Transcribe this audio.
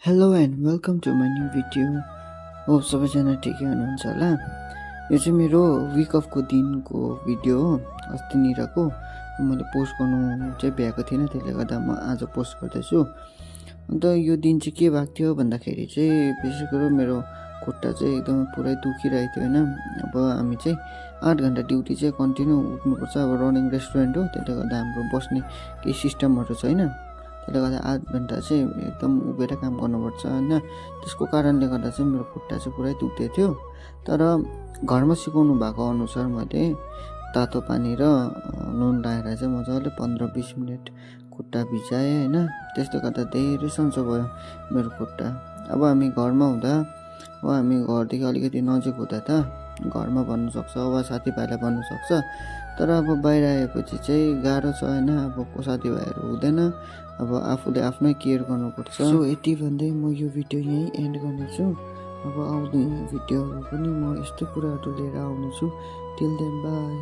Hello and welcome to my new video. हो सबैजना ठिकै हुनुहुन्छ होला। यो चाहिँ मेरो विक अफको दिनको भिडियो हो, अस्तिनिरको। मैले पोस्ट गर्नु चाहिँ भ्याएको थिइनँ, त्यसले गर्दा म आज पोस्ट गर्दैछु। अन्त यो दिन चाहिँ के भएको थियो भन्दाखेरि चाहिँ विशेष गरेर मेरो खुट्टा चाहिँ एकदमै पुरै दुखिरहेको थियो होइन। अब हामी चाहिँ 8 घन्टा ड्युटी चाहिँ कन्टिन्यू उठ्नुपर्छ। अब रनिङ रेस्टुरेन्ट हो, त्यसले गर्दा हाम्रो बस्ने केही सिस्टमहरू छैन। त्यसले गर्दा 8 घन्टा चाहिँ एकदम उभिएर काम गर्नुपर्छ होइन। त्यसको कारणले गर्दा चाहिँ मेरो खुट्टा चाहिँ पुरै दुख्दै थियो। तर घरमा सिकाउनु भएको अनुसार मैले तातो पानी र नुन लाएर चाहिँ मजाले 15-20 मिनट खुट्टा भिजाएँ होइन। त्यसले गर्दा धेरै सन्चो भयो मेरो खुट्टा। अब हामी घरमा हुँदा वा हामी घरदेखि अलिकति नजिक हुँदा त घरमा भन्नु सक्छ वा साथीभाइलाई भन्नु सक्छ। तर अब बाहिर आएपछि चाहिँ गाह्रो छ होइन। अब साथीभाइहरू हुँदैन, अब आफूले आफ्नै केयर गर्नुपर्छ। सो यति भन्दै म यो भिडियो यहीँ एन्ड गर्नेछु। अब आउँदो भिडियोहरू पनि म यस्तै कुराहरू लिएर आउनेछु। Till then by.